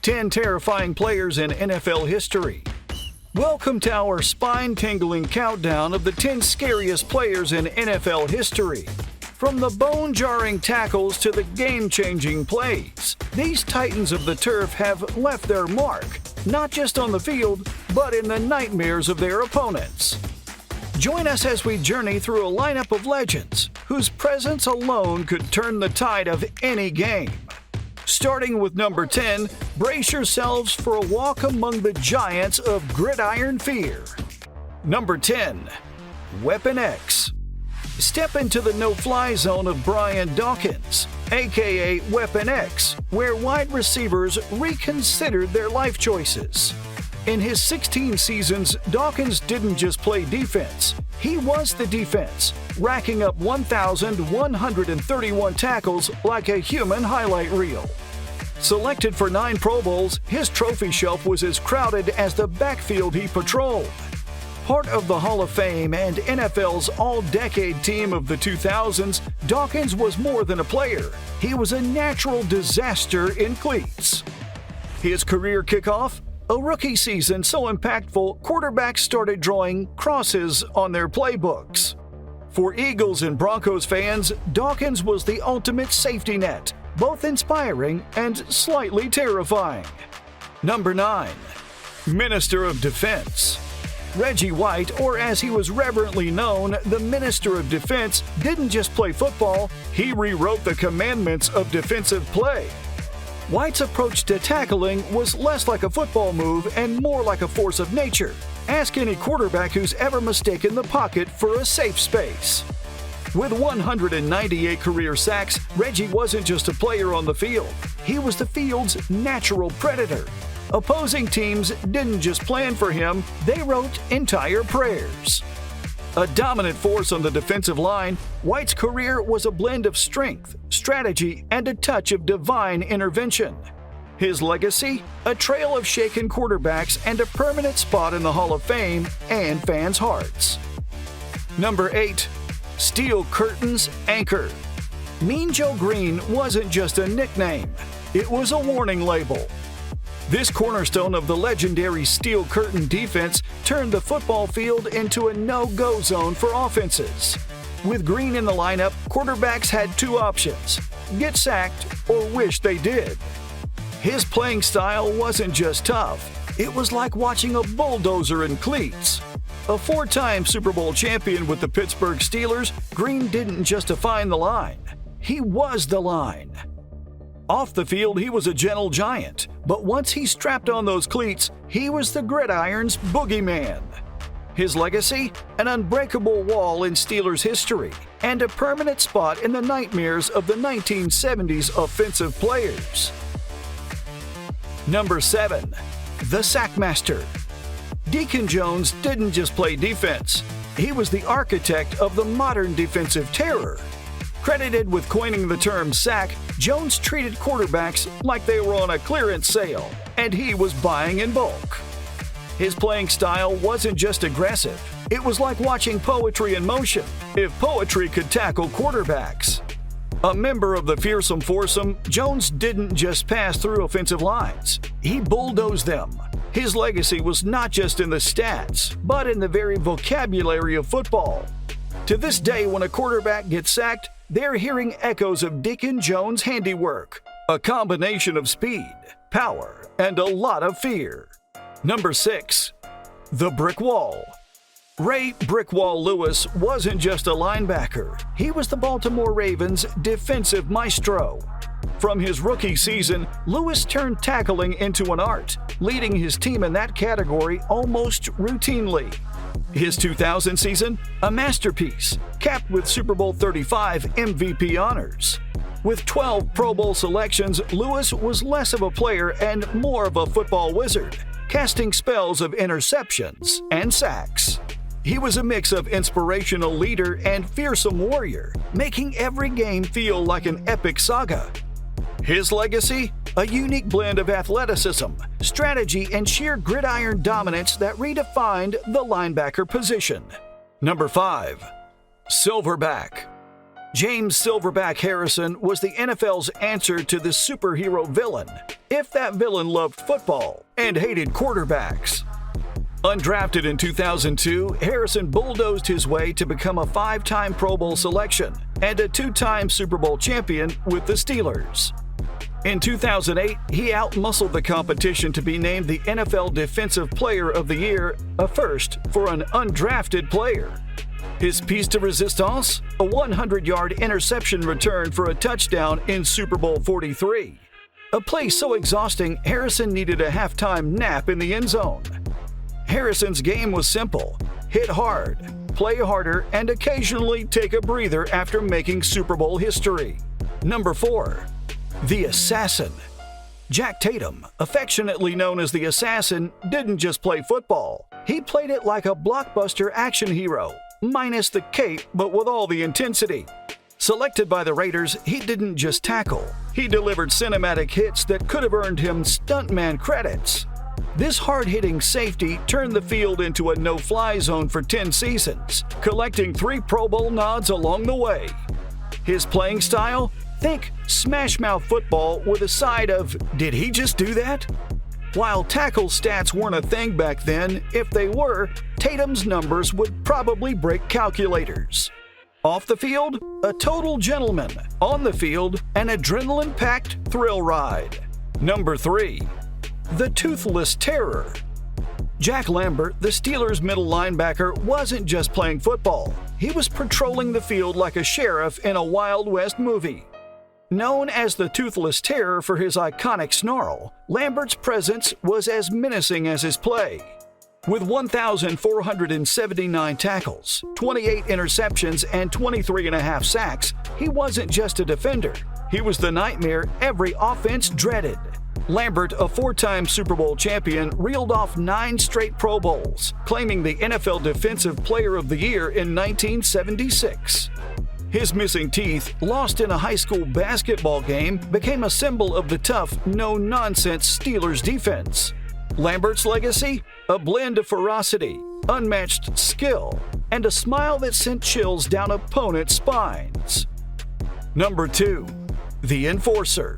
10 terrifying players in NFL history. Welcome to our spine-tingling countdown of the 10 scariest players in NFL history. From the bone-jarring tackles to the game-changing plays, these titans of the turf have left their mark, not just on the field, but in the nightmares of their opponents. Join us as we journey through a lineup of legends whose presence alone could turn the tide of any game. Starting with number 10, brace yourselves for a walk among the giants of gridiron fear. Number 10, Weapon X. Step into the no-fly zone of Brian Dawkins, aka Weapon X, where wide receivers reconsidered their life choices. In his 16 seasons, Dawkins didn't just play defense, he was the defense, racking up 1,131 tackles like a human highlight reel. Selected for 9 Pro Bowls, his trophy shelf was as crowded as the backfield he patrolled. Part of the Hall of Fame and NFL's all-decade team of the 2000s, Dawkins was more than a player. He was a natural disaster in cleats. His career kickoff? A rookie season so impactful, quarterbacks started drawing crosses on their playbooks. For Eagles and Broncos fans, Dawkins was the ultimate safety net, both inspiring and slightly terrifying. Number 9. Minister of Defense. Reggie White, or as he was reverently known, the Minister of Defense, didn't just play football, he rewrote the commandments of defensive play. White's approach to tackling was less like a football move and more like a force of nature. Ask any quarterback who's ever mistaken the pocket for a safe space. With 198 career sacks, Reggie wasn't just a player on the field. He was the field's natural predator. Opposing teams didn't just plan for him, they wrote entire prayers. A dominant force on the defensive line, White's career was a blend of strength, strategy, and a touch of divine intervention. His legacy? A trail of shaken quarterbacks and a permanent spot in the Hall of Fame and fans' hearts. Number 8. Steel Curtain's Anchor. Mean Joe Greene wasn't just a nickname, it was a warning label. This cornerstone of the legendary Steel Curtain defense turned the football field into a no-go zone for offenses. With Greene in the lineup, quarterbacks had 2 options: get sacked or wish they did. His playing style wasn't just tough, it was like watching a bulldozer in cleats. A 4-time Super Bowl champion with the Pittsburgh Steelers, Greene didn't just define the line, he was the line. Off the field, he was a gentle giant, but once he strapped on those cleats, he was the gridiron's boogeyman. His legacy? An unbreakable wall in Steelers history, and a permanent spot in the nightmares of the 1970s offensive players. Number 7. The Sackmaster. Deacon Jones didn't just play defense, he was the architect of the modern defensive terror. Credited with coining the term sack, Jones treated quarterbacks like they were on a clearance sale, and he was buying in bulk. His playing style wasn't just aggressive, it was like watching poetry in motion, if poetry could tackle quarterbacks. A member of the fearsome foursome, Jones didn't just pass through offensive lines, he bulldozed them. His legacy was not just in the stats, but in the very vocabulary of football. To this day, when a quarterback gets sacked, they're hearing echoes of Deacon Jones' handiwork, a combination of speed, power, and a lot of fear. Number 6. The Brick Wall. Ray Brickwall Lewis wasn't just a linebacker, he was the Baltimore Ravens' defensive maestro. From his rookie season, Lewis turned tackling into an art, leading his team in that category almost routinely. His 2000 season, a masterpiece, capped with Super Bowl 35 MVP honors. With 12 Pro Bowl selections, Lewis was less of a player and more of a football wizard, casting spells of interceptions and sacks. He was a mix of inspirational leader and fearsome warrior, making every game feel like an epic saga. His legacy? A unique blend of athleticism, strategy, and sheer gridiron dominance that redefined the linebacker position. Number 5. Silverback. James Silverback Harrison was the NFL's answer to the superhero villain, if that villain loved football and hated quarterbacks. Undrafted in 2002, Harrison bulldozed his way to become a 5-time Pro Bowl selection and a 2-time Super Bowl champion with the Steelers. In 2008, he outmuscled the competition to be named the NFL Defensive Player of the Year, a first for an undrafted player. His piece de resistance? A 100-yard interception return for a touchdown in Super Bowl 43. A play so exhausting, Harrison needed a halftime nap in the end zone. Harrison's game was simple: hit hard, play harder, and occasionally take a breather after making Super Bowl history. Number 4. The Assassin. Jack Tatum, affectionately known as the Assassin, didn't just play football. He played it like a blockbuster action hero, minus the cape but with all the intensity. Selected by the Raiders, he didn't just tackle. He delivered cinematic hits that could have earned him stuntman credits. This hard-hitting safety turned the field into a no-fly zone for 10 seasons, collecting 3 Pro Bowl nods along the way. His playing style? Think smash-mouth football with a side of, did he just do that? While tackle stats weren't a thing back then, if they were, Tatum's numbers would probably break calculators. Off the field, a total gentleman. On the field, an adrenaline-packed thrill ride. Number 3. The Toothless Terror. Jack Lambert, the Steelers' middle linebacker, wasn't just playing football. He was patrolling the field like a sheriff in a Wild West movie. Known as the Toothless Terror for his iconic snarl, Lambert's presence was as menacing as his play. With 1,479 tackles, 28 interceptions, and 23.5 sacks, he wasn't just a defender. He was the nightmare every offense dreaded. Lambert, a 4-time Super Bowl champion, reeled off 9 straight Pro Bowls, claiming the NFL Defensive Player of the Year in 1976. His missing teeth, lost in a high school basketball game, became a symbol of the tough, no-nonsense Steelers defense. Lambert's legacy? A blend of ferocity, unmatched skill, and a smile that sent chills down opponents' spines. Number 2. The Enforcer.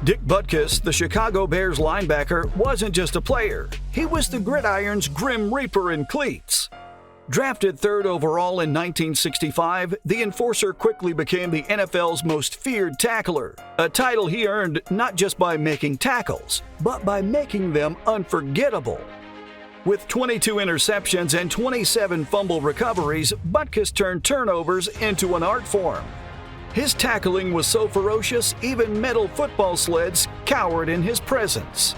Dick Butkus, the Chicago Bears linebacker, wasn't just a player. He was the gridiron's grim reaper in cleats. Drafted 3rd overall in 1965, the Enforcer quickly became the NFL's most feared tackler, a title he earned not just by making tackles, but by making them unforgettable. With 22 interceptions and 27 fumble recoveries, Butkus turned turnovers into an art form. His tackling was so ferocious, even metal football sleds cowered in his presence.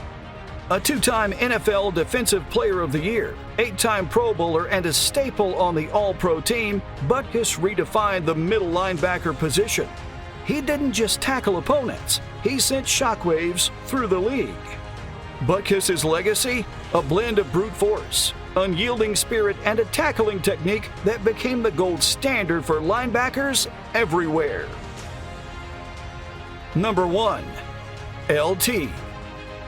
A 2-time NFL Defensive Player of the Year, 8-time Pro Bowler, and a staple on the All-Pro team, Butkus redefined the middle linebacker position. He didn't just tackle opponents, he sent shockwaves through the league. Butkus' legacy? A blend of brute force, unyielding spirit, and a tackling technique that became the gold standard for linebackers everywhere. Number 1. LT.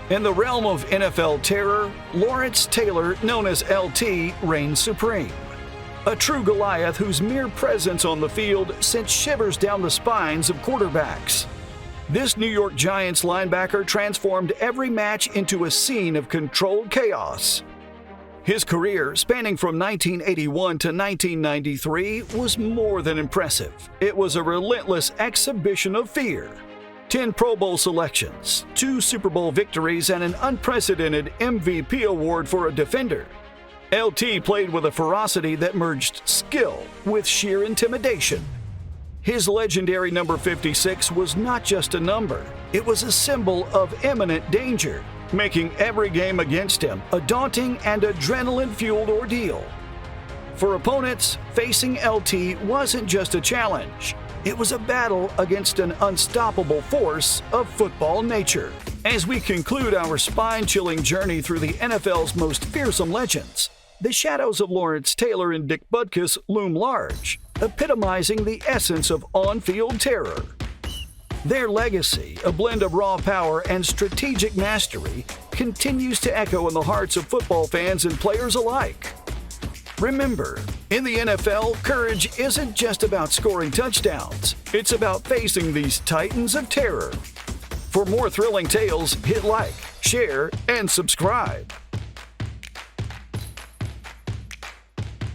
In the realm of NFL terror, Lawrence Taylor, known as LT, reigned supreme. A true Goliath whose mere presence on the field sent shivers down the spines of quarterbacks. This New York Giants linebacker transformed every match into a scene of controlled chaos. His career, spanning from 1981 to 1993, was more than impressive. It was a relentless exhibition of fear. 10 Pro Bowl selections, 2 Super Bowl victories, and an unprecedented MVP award for a defender. LT played with a ferocity that merged skill with sheer intimidation. His legendary number 56 was not just a number, it was a symbol of imminent danger, making every game against him a daunting and adrenaline-fueled ordeal. For opponents, facing LT wasn't just a challenge. It was a battle against an unstoppable force of football nature. As we conclude our spine-chilling journey through the NFL's most fearsome legends, the shadows of Lawrence Taylor and Dick Butkus loom large, epitomizing the essence of on-field terror. Their legacy, a blend of raw power and strategic mastery, continues to echo in the hearts of football fans and players alike. Remember, in the NFL, courage isn't just about scoring touchdowns. It's about facing these titans of terror. For more thrilling tales, hit like, share, and subscribe.